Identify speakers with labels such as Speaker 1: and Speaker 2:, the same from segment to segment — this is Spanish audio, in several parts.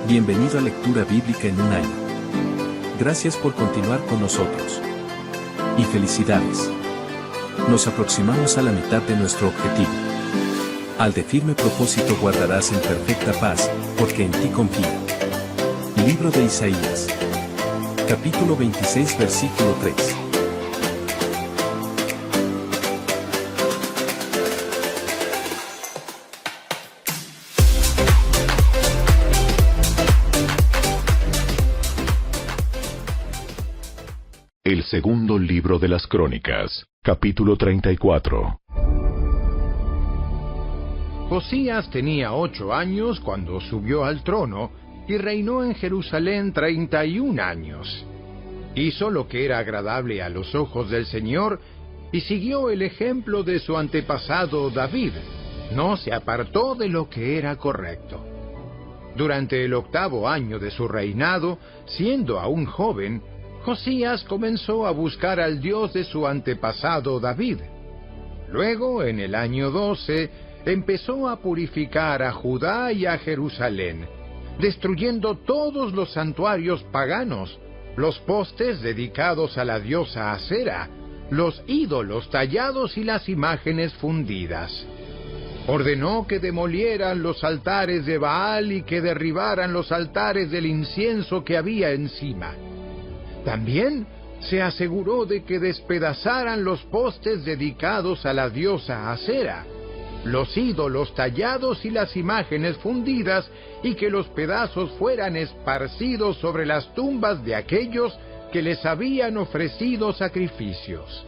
Speaker 1: Bienvenido a Lectura Bíblica en un año. Gracias por continuar con nosotros. Y felicidades. Nos aproximamos a la mitad de nuestro objetivo. Al de firme propósito guardarás en perfecta paz, porque en ti confío. Libro de Isaías. Capítulo 26, versículo 3.
Speaker 2: El segundo libro de las Crónicas, capítulo 34.
Speaker 3: Josías tenía 8 años cuando subió al trono y reinó en Jerusalén 31 años. Hizo lo que era agradable a los ojos del Señor y siguió el ejemplo de su antepasado David. No se apartó de lo que era correcto. Durante el 8º año de su reinado, siendo aún joven, Josías comenzó a buscar al Dios de su antepasado David. Luego, en el año 12, empezó a purificar a Judá y a Jerusalén, destruyendo todos los santuarios paganos, los postes dedicados a la diosa Asera, los ídolos tallados y las imágenes fundidas. Ordenó que demolieran los altares de Baal y que derribaran los altares del incienso que había encima. También se aseguró de que despedazaran los postes dedicados a la diosa Asera, los ídolos tallados y las imágenes fundidas, y que los pedazos fueran esparcidos sobre las tumbas de aquellos que les habían ofrecido sacrificios.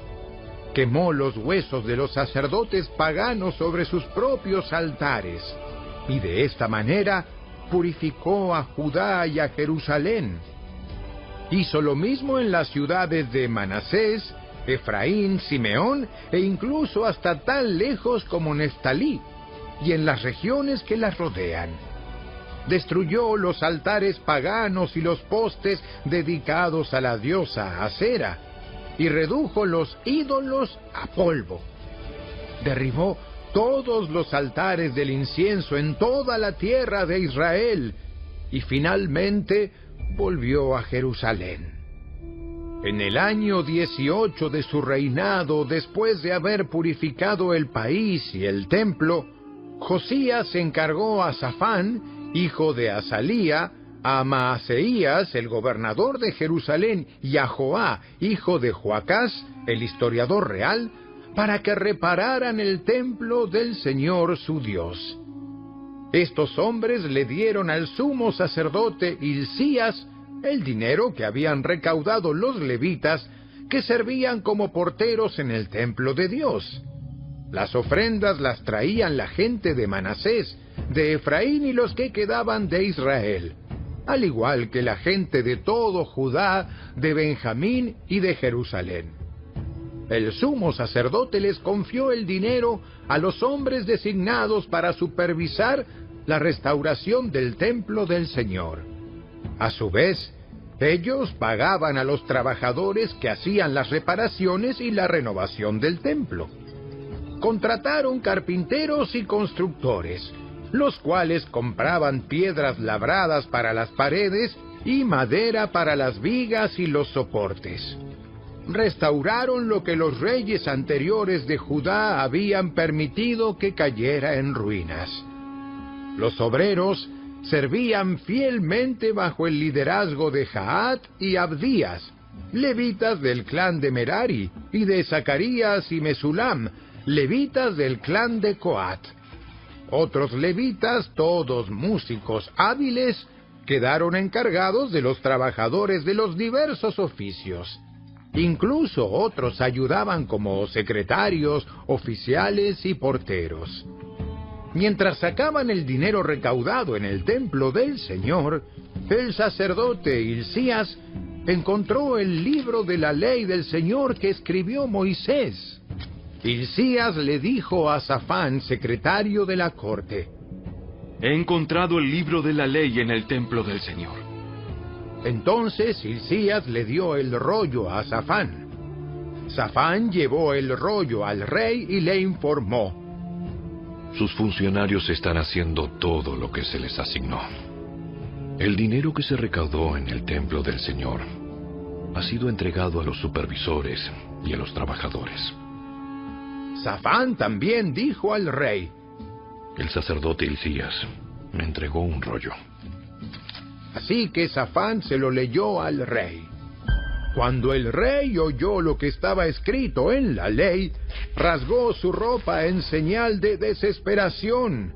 Speaker 3: Quemó los huesos de los sacerdotes paganos sobre sus propios altares, y de esta manera purificó a Judá y a Jerusalén. Hizo lo mismo en las ciudades de Manasés, Efraín, Simeón e incluso hasta tan lejos como Neftalí, y en las regiones que las rodean. Destruyó los altares paganos y los postes dedicados a la diosa Asera, y redujo los ídolos a polvo. Derribó todos los altares del incienso en toda la tierra de Israel, y finalmente volvió a Jerusalén. En el año 18 de su reinado, después de haber purificado el país y el templo, Josías encargó a Safán, hijo de Azalía, a Maaseías, el gobernador de Jerusalén, y a Joá, hijo de Joacás, el historiador real, para que repararan el templo del Señor su Dios. Estos hombres le dieron al sumo sacerdote Hilcías el dinero que habían recaudado los levitas que servían como porteros en el templo de Dios. Las ofrendas las traían la gente de Manasés, de Efraín y los que quedaban de Israel, al igual que la gente de todo Judá, de Benjamín y de Jerusalén. El sumo sacerdote les confió el dinero a los hombres designados para supervisar la restauración del templo del Señor. A su vez, ellos pagaban a los trabajadores que hacían las reparaciones y la renovación del templo. Contrataron carpinteros y constructores, los cuales compraban piedras labradas para las paredes y madera para las vigas y los soportes. Restauraron lo que los reyes anteriores de Judá habían permitido que cayera en ruinas. Los obreros servían fielmente bajo el liderazgo de Jaat y Abdías, levitas del clan de Merari, y de Zacarías y Mesulam, levitas del clan de Coat. Otros levitas, todos músicos hábiles, quedaron encargados de los trabajadores de los diversos oficios. Incluso otros ayudaban como secretarios, oficiales y porteros. Mientras sacaban el dinero recaudado en el templo del Señor, el sacerdote Hilcías encontró el libro de la ley del Señor que escribió Moisés. Hilcías le dijo a Safán, secretario de la corte:
Speaker 4: He encontrado el libro de la ley en el templo del Señor.
Speaker 3: Entonces Hilcías le dio el rollo a Safán. Safán llevó el rollo al rey y le informó:
Speaker 5: Sus funcionarios están haciendo todo lo que se les asignó.
Speaker 2: El dinero que se recaudó en el templo del Señor ha sido entregado a los supervisores y a los trabajadores.
Speaker 3: Safán también dijo al rey:
Speaker 2: El sacerdote Hilcías me entregó un rollo.
Speaker 3: Así que Safán se lo leyó al rey. Cuando el rey oyó lo que estaba escrito en la ley, rasgó su ropa en señal de desesperación.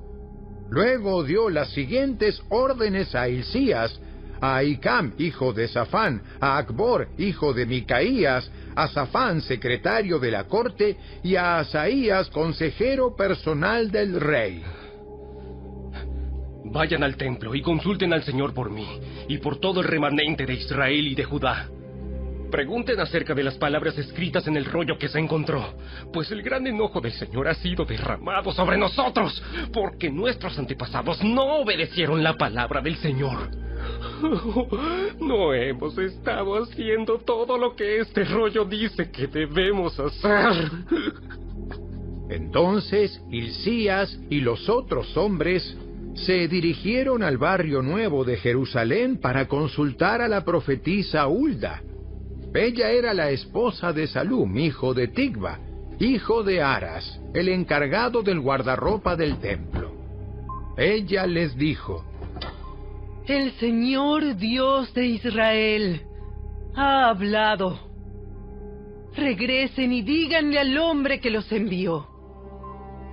Speaker 3: Luego dio las siguientes órdenes a Hilcías, a Ahicam, hijo de Safán, a Acbor, hijo de Micaías, a Safán, secretario de la corte, y a Asaías, consejero personal del rey.
Speaker 5: Vayan al templo y consulten al Señor por mí y por todo el remanente de Israel y de Judá. Pregunten acerca de las palabras escritas en el rollo que se encontró, pues el gran enojo del Señor ha sido derramado sobre nosotros, porque nuestros antepasados no obedecieron la palabra del Señor. No hemos estado haciendo todo lo que este rollo dice que debemos hacer.
Speaker 3: Entonces Hilcías y los otros hombres se dirigieron al barrio nuevo de Jerusalén para consultar a la profetisa Hulda. Ella era la esposa de Salum, hijo de Tigba, hijo de Aras, el encargado del guardarropa del templo. Ella les dijo:
Speaker 6: El Señor Dios de Israel ha hablado. Regresen y díganle al hombre que los envió: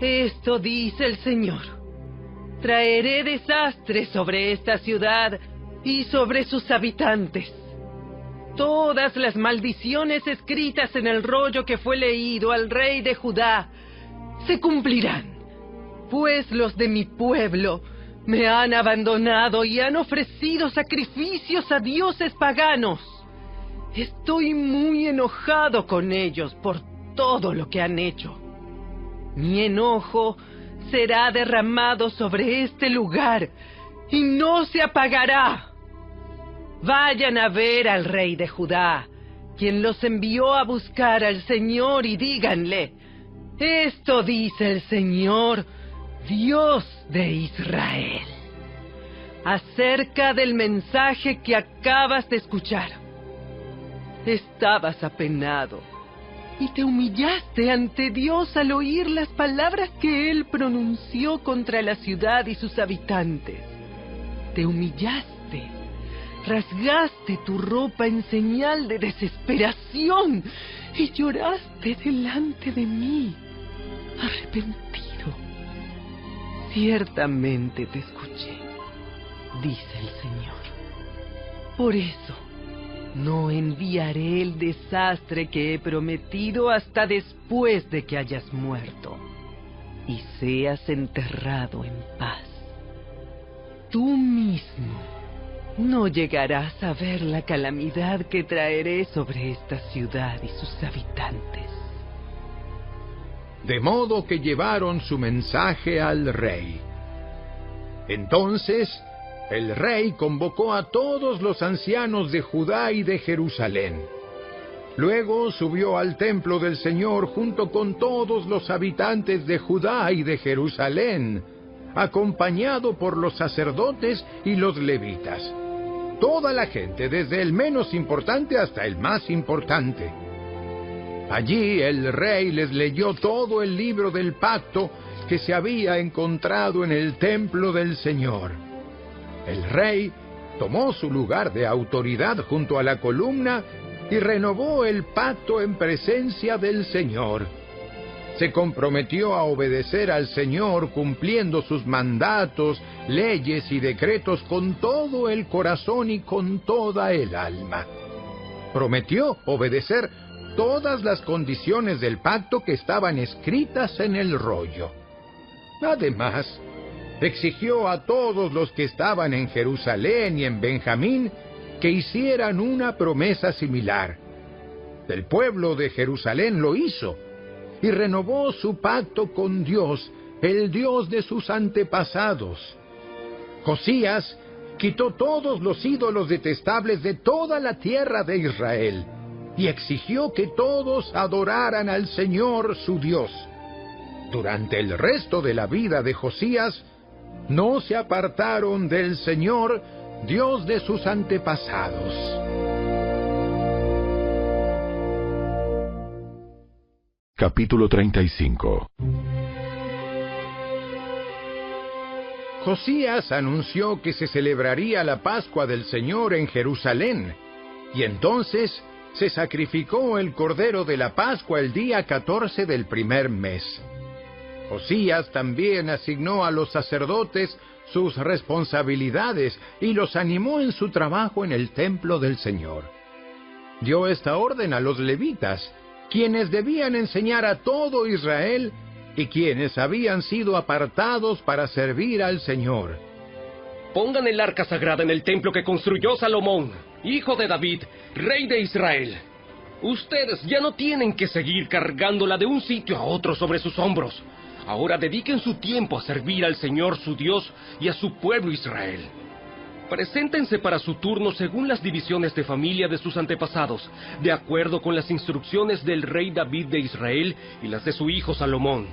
Speaker 6: Esto dice el Señor: traeré desastre sobre esta ciudad y sobre sus habitantes. Todas las maldiciones escritas en el rollo que fue leído al rey de Judá se cumplirán, pues los de mi pueblo me han abandonado y han ofrecido sacrificios a dioses paganos. Estoy muy enojado con ellos por todo lo que han hecho. Mi enojo será derramado sobre este lugar y no se apagará. Vayan a ver al rey de Judá, quien los envió a buscar al Señor, y díganle: Esto dice el Señor, Dios de Israel, acerca del mensaje que acabas de escuchar. Estabas apenado y te humillaste ante Dios al oír las palabras que Él pronunció contra la ciudad y sus habitantes. Te humillaste, rasgaste tu ropa en señal de desesperación y lloraste delante de mí, arrepentido. Ciertamente te escuché, dice el Señor. Por eso no enviaré el desastre que he prometido hasta después de que hayas muerto y seas enterrado en paz. Tú mismo no llegarás a ver la calamidad que traeré sobre esta ciudad y sus habitantes.
Speaker 3: De modo que llevaron su mensaje al rey. Entonces el rey convocó a todos los ancianos de Judá y de Jerusalén. Luego subió al templo del Señor junto con todos los habitantes de Judá y de Jerusalén, acompañado por los sacerdotes y los levitas. Toda la gente, desde el menos importante hasta el más importante. Allí el rey les leyó todo el libro del pacto que se había encontrado en el templo del Señor. El rey tomó su lugar de autoridad junto a la columna y renovó el pacto en presencia del Señor. Se comprometió a obedecer al Señor cumpliendo sus mandatos, leyes y decretos con todo el corazón y con toda el alma. Prometió obedecer todas las condiciones del pacto que estaban escritas en el rollo. Además, exigió a todos los que estaban en Jerusalén y en Benjamín que hicieran una promesa similar. El pueblo de Jerusalén lo hizo y renovó su pacto con Dios, el Dios de sus antepasados. Josías quitó todos los ídolos detestables de toda la tierra de Israel y exigió que todos adoraran al Señor su Dios. Durante el resto de la vida de Josías, no se apartaron del Señor Dios de sus antepasados.
Speaker 2: Capítulo 35.
Speaker 3: Josías anunció que se celebraría la Pascua del Señor en Jerusalén, y entonces se sacrificó el Cordero de la Pascua el día 14 del primer mes. Josías también asignó a los sacerdotes sus responsabilidades y los animó en su trabajo en el templo del Señor. Dio esta orden a los levitas, quienes debían enseñar a todo Israel y quienes habían sido apartados para servir al Señor.
Speaker 5: Pongan el arca sagrada en el templo que construyó Salomón, hijo de David, rey de Israel. Ustedes ya no tienen que seguir cargándola de un sitio a otro sobre sus hombros. Ahora dediquen su tiempo a servir al Señor su Dios y a su pueblo Israel. Preséntense para su turno según las divisiones de familia de sus antepasados, de acuerdo con las instrucciones del rey David de Israel y las de su hijo Salomón.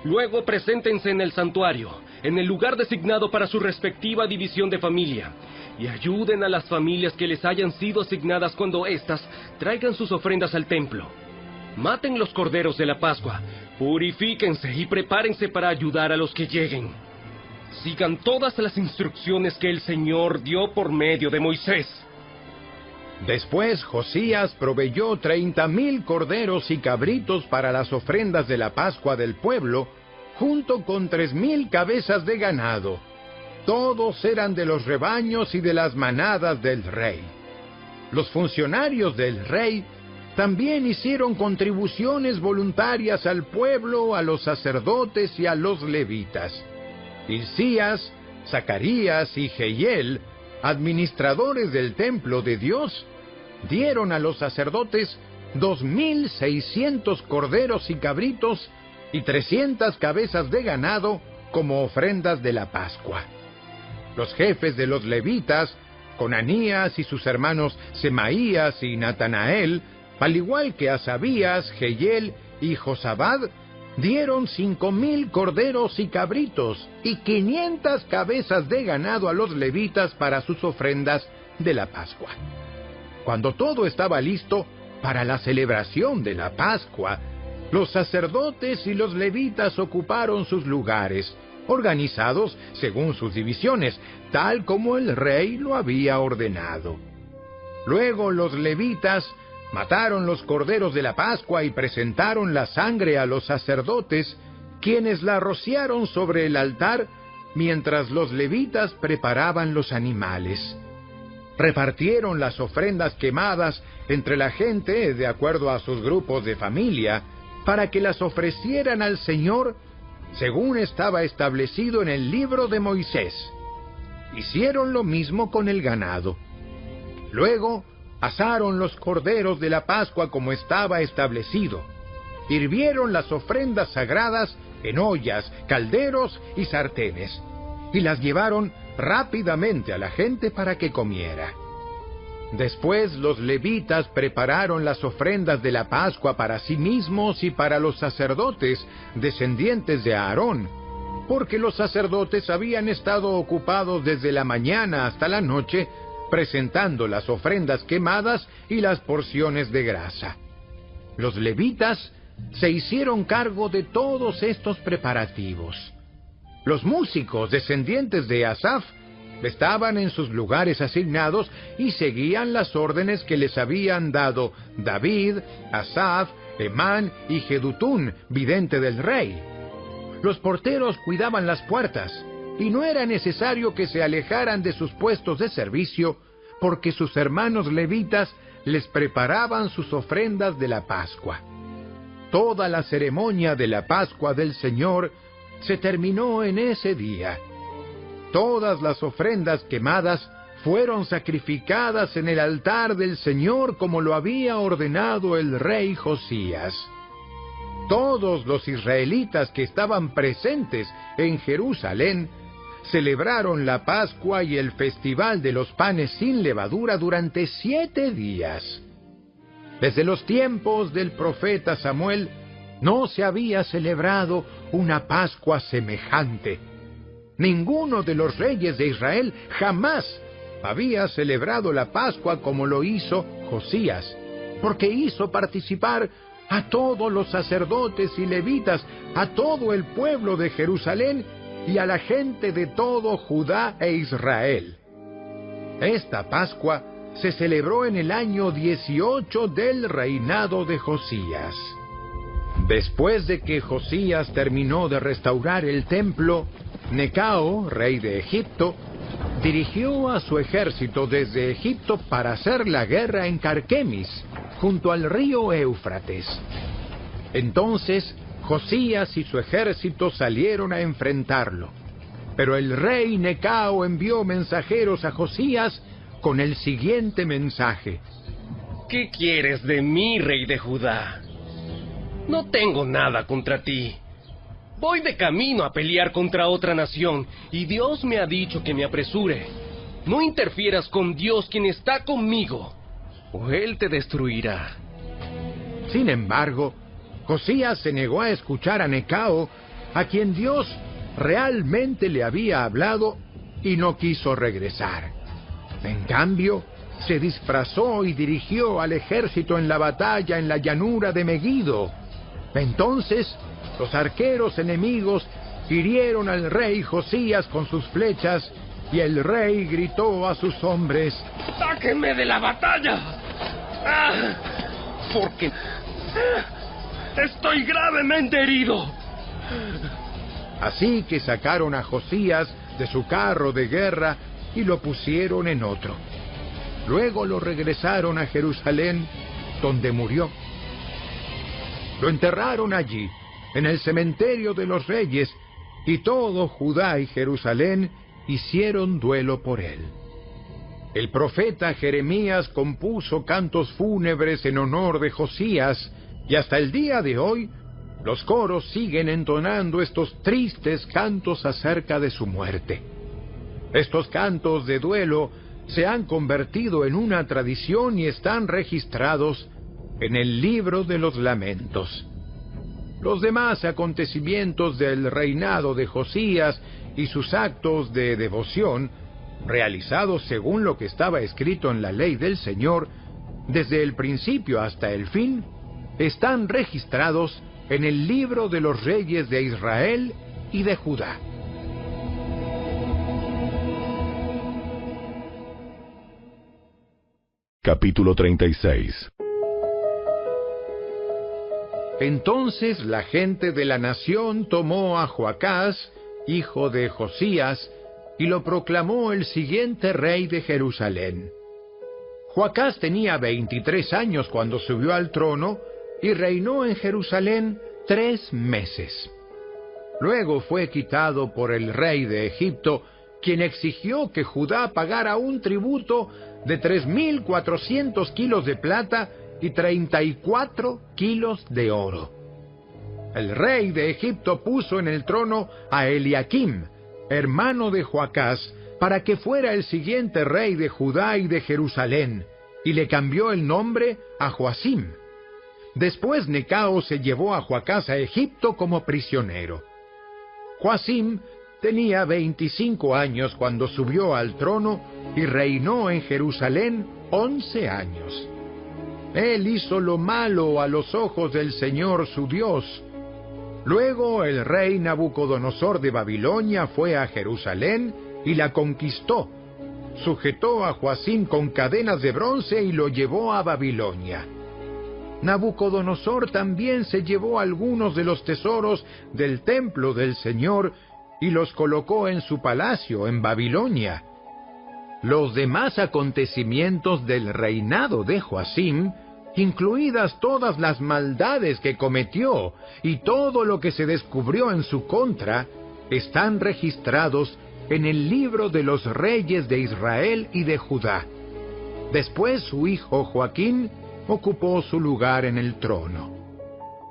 Speaker 5: Luego preséntense en el santuario, en el lugar designado para su respectiva división de familia, y ayuden a las familias que les hayan sido asignadas cuando éstas traigan sus ofrendas al templo. Maten los corderos de la Pascua, purifíquense y prepárense para ayudar a los que lleguen. Sigan todas las instrucciones que el Señor dio por medio de Moisés.
Speaker 3: Después Josías proveyó 30,000 corderos y cabritos para las ofrendas de la Pascua del pueblo, junto con 3,000 cabezas de ganado. Todos eran de los rebaños y de las manadas del rey. Los funcionarios del rey también hicieron contribuciones voluntarias al pueblo, a los sacerdotes y a los levitas. Hilcías, Zacarías y Jehiel, administradores del templo de Dios, dieron a los sacerdotes 2,600 corderos y cabritos y 300 cabezas de ganado como ofrendas de la Pascua. Los jefes de los levitas, Conanías y sus hermanos Semaías y Natanael, al igual que Asabías, Jehiel y Josabad, dieron 5,000 corderos y cabritos y 500 cabezas de ganado a los levitas para sus ofrendas de la Pascua. Cuando todo estaba listo para la celebración de la Pascua, los sacerdotes y los levitas ocuparon sus lugares, organizados según sus divisiones, tal como el rey lo había ordenado. Luego los levitas mataron los corderos de la Pascua y presentaron la sangre a los sacerdotes, quienes la rociaron sobre el altar mientras los levitas preparaban los animales. Repartieron las ofrendas quemadas entre la gente de acuerdo a sus grupos de familia, para que las ofrecieran al Señor según estaba establecido en el libro de Moisés. Hicieron lo mismo con el ganado. Luego asaron los corderos de la Pascua como estaba establecido. Hirvieron las ofrendas sagradas en ollas, calderos y sartenes, y las llevaron rápidamente a la gente para que comiera. Después los levitas prepararon las ofrendas de la Pascua para sí mismos y para los sacerdotes, descendientes de Aarón, porque los sacerdotes habían estado ocupados desde la mañana hasta la noche presentando las ofrendas quemadas y las porciones de grasa. Los levitas se hicieron cargo de todos estos preparativos. Los músicos descendientes de Asaf estaban en sus lugares asignados y seguían las órdenes que les habían dado David, Asaf, Emán y Jedutún, vidente del rey. Los porteros cuidaban las puertas, y no era necesario que se alejaran de sus puestos de servicio, porque sus hermanos levitas les preparaban sus ofrendas de la Pascua. Toda la ceremonia de la Pascua del Señor se terminó en ese día. Todas las ofrendas quemadas fueron sacrificadas en el altar del Señor como lo había ordenado el rey Josías. Todos los israelitas que estaban presentes en Jerusalén celebraron la Pascua y el Festival de los Panes sin Levadura durante 7 días. Desde los tiempos del profeta Samuel no se había celebrado una Pascua semejante. Ninguno de los reyes de Israel jamás había celebrado la Pascua como lo hizo Josías, porque hizo participar a todos los sacerdotes y levitas, a todo el pueblo de Jerusalén y a la gente de todo Judá e Israel. Esta Pascua se celebró en el año 18 del reinado de Josías. Después de que Josías terminó de restaurar el templo, Necao, rey de Egipto, dirigió a su ejército desde Egipto para hacer la guerra en Carquemis, junto al río Éufrates. Entonces Josías y su ejército salieron a enfrentarlo. Pero el rey Necao envió mensajeros a Josías con el siguiente mensaje:
Speaker 5: ¿Qué quieres de mí, rey de Judá? No tengo nada contra ti. Voy de camino a pelear contra otra nación, y Dios me ha dicho que me apresure. No interfieras con Dios, quien está conmigo, o Él te destruirá.
Speaker 3: Sin embargo, Josías se negó a escuchar a Necao, a quien Dios realmente le había hablado, y no quiso regresar. En cambio, se disfrazó y dirigió al ejército en la batalla en la llanura de Megido. Entonces, los arqueros enemigos hirieron al rey Josías con sus flechas, y el rey gritó a sus hombres:
Speaker 5: ¡Sáquenme de la batalla! Porque estoy gravemente herido.
Speaker 3: Así que sacaron a Josías de su carro de guerra y lo pusieron en otro. Luego lo regresaron a Jerusalén, donde murió. Lo enterraron allí, en el cementerio de los reyes, y todo Judá y Jerusalén hicieron duelo por él. El profeta Jeremías compuso cantos fúnebres en honor de Josías, y hasta el día de hoy los coros siguen entonando estos tristes cantos acerca de su muerte. Estos cantos de duelo se han convertido en una tradición y están registrados en el libro de los lamentos. Los demás acontecimientos del reinado de Josías y sus actos de devoción, realizados según lo que estaba escrito en la ley del Señor, desde el principio hasta el fin, están registrados en el libro de los reyes de Israel y de Judá.
Speaker 2: Capítulo 36.
Speaker 3: Entonces la gente de la nación tomó a Joacás, hijo de Josías, y lo proclamó el siguiente rey de Jerusalén. Joacás tenía 23 años cuando subió al trono y reinó en Jerusalén 3 meses. Luego fue quitado por el rey de Egipto, quien exigió que Judá pagara un tributo de 3.400 kilos de plata y 34 kilos de oro. El rey de Egipto puso en el trono a Eliakim, hermano de Joacás, para que fuera el siguiente rey de Judá y de Jerusalén, y le cambió el nombre a Joacim. Después Necao se llevó a Joacás a Egipto como prisionero. Joacim tenía 25 años cuando subió al trono y reinó en Jerusalén 11 años. Él hizo lo malo a los ojos del Señor su Dios. Luego el rey Nabucodonosor de Babilonia fue a Jerusalén y la conquistó. Sujetó a Joacim con cadenas de bronce y lo llevó a Babilonia. Nabucodonosor también se llevó algunos de los tesoros del templo del Señor y los colocó en su palacio en Babilonia. Los demás acontecimientos del reinado de Joacim, incluidas todas las maldades que cometió y todo lo que se descubrió en su contra, están registrados en el libro de los reyes de Israel y de Judá. Después su hijo Joaquín ocupó su lugar en el trono.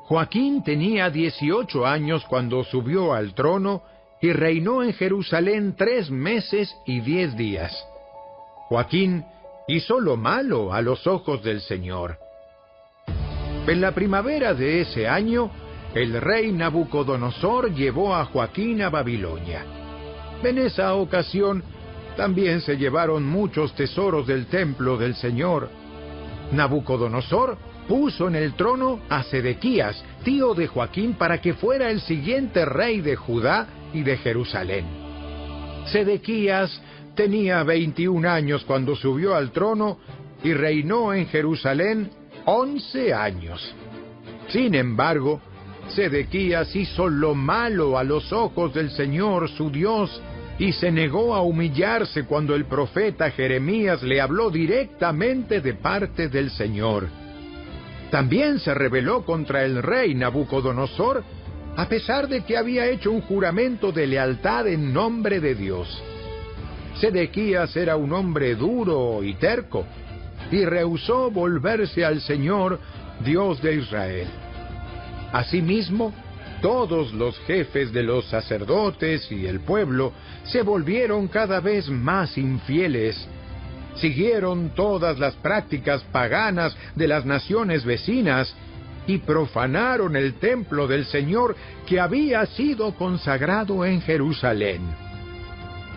Speaker 3: Joaquín tenía 18 años cuando subió al trono y reinó en Jerusalén 3 meses y 10 días. Joaquín hizo lo malo a los ojos del Señor. En la primavera de ese año, el rey Nabucodonosor llevó a Joaquín a Babilonia. En esa ocasión, También se llevaron muchos tesoros del templo del Señor. Nabucodonosor puso en el trono a Sedequías, tío de Joaquín, para que fuera el siguiente rey de Judá y de Jerusalén. Sedequías tenía 21 años cuando subió al trono y reinó en Jerusalén 11 años. Sin embargo, Sedequías hizo lo malo a los ojos del Señor su Dios y se negó a humillarse cuando el profeta Jeremías le habló directamente de parte del Señor. También se rebeló contra el rey Nabucodonosor, a pesar de que había hecho un juramento de lealtad en nombre de Dios. Sedequías era un hombre duro y terco, y rehusó volverse al Señor, Dios de Israel. Asimismo, todos los jefes de los sacerdotes y el pueblo se volvieron cada vez más infieles. Siguieron todas las prácticas paganas de las naciones vecinas y profanaron el templo del Señor que había sido consagrado en Jerusalén.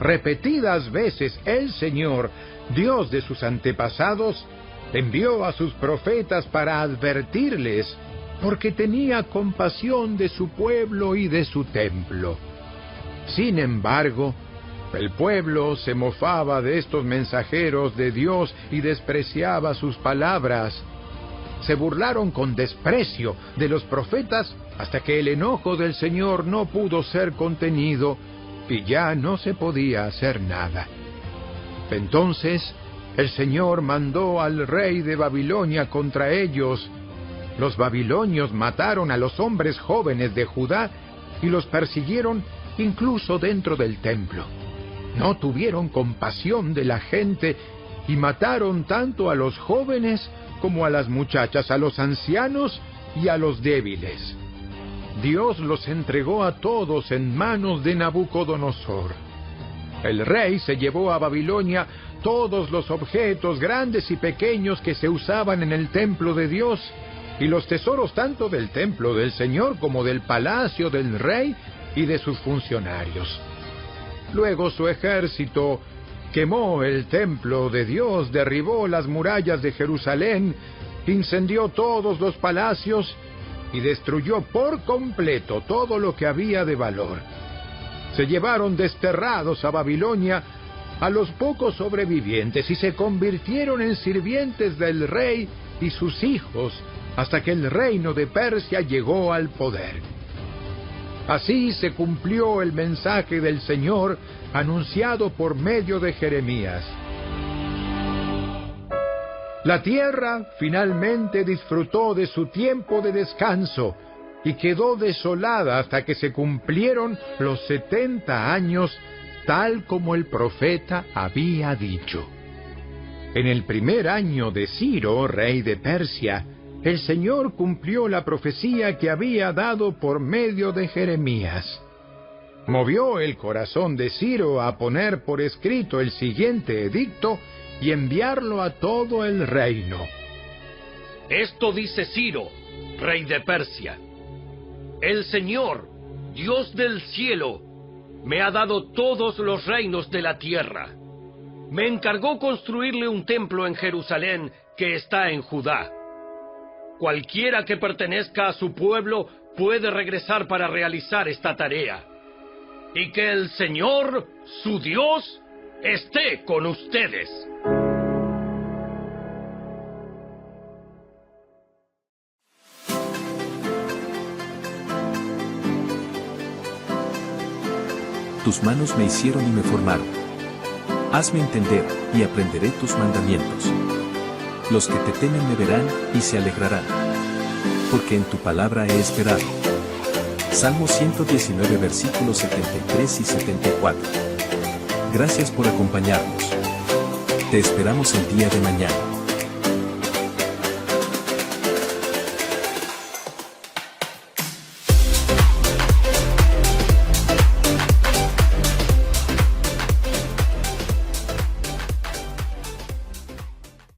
Speaker 3: Repetidas veces el Señor, Dios de sus antepasados, envió a sus profetas para advertirles, porque tenía compasión de su pueblo y de su templo. Sin embargo, el pueblo se mofaba de estos mensajeros de Dios y despreciaba sus palabras. Se burlaron con desprecio de los profetas hasta que el enojo del Señor no pudo ser contenido y ya no se podía hacer nada. Entonces, el Señor mandó al rey de Babilonia contra ellos. Los babilonios mataron a los hombres jóvenes de Judá y los persiguieron incluso dentro del templo. No tuvieron compasión de la gente y mataron tanto a los jóvenes como a las muchachas, a los ancianos y a los débiles. Dios los entregó a todos en manos de Nabucodonosor. El rey se llevó a Babilonia todos los objetos grandes y pequeños que se usaban en el templo de Dios, y los tesoros tanto del templo del Señor como del palacio del rey y de sus funcionarios. Luego su ejército quemó el templo de Dios, derribó las murallas de Jerusalén, incendió todos los palacios y destruyó por completo todo lo que había de valor. Se llevaron desterrados a Babilonia a los pocos sobrevivientes y se convirtieron en sirvientes del rey y sus hijos, hasta que el reino de Persia llegó al poder. Así se cumplió el mensaje del Señor anunciado por medio de Jeremías. La tierra finalmente disfrutó de su tiempo de descanso y quedó desolada hasta que se cumplieron los 70 años, tal como el profeta había dicho. En el primer año de Ciro, rey de Persia, el Señor cumplió la profecía que había dado por medio de Jeremías. Movió el corazón de Ciro a poner por escrito el siguiente edicto y enviarlo a todo el reino.
Speaker 7: Esto dice Ciro, rey de Persia: el Señor, Dios del cielo, me ha dado todos los reinos de la tierra. Me encargó construirle un templo en Jerusalén que está en Judá. Cualquiera que pertenezca a su pueblo puede regresar para realizar esta tarea. Y que el Señor, su Dios, esté con ustedes.
Speaker 1: Tus manos me hicieron y me formaron. Hazme entender, y aprenderé tus mandamientos. Los que te temen me verán, y se alegrarán. Porque en tu palabra he esperado. Salmo 119 versículos 73 y 74. Gracias por acompañarnos. Te esperamos el día de mañana.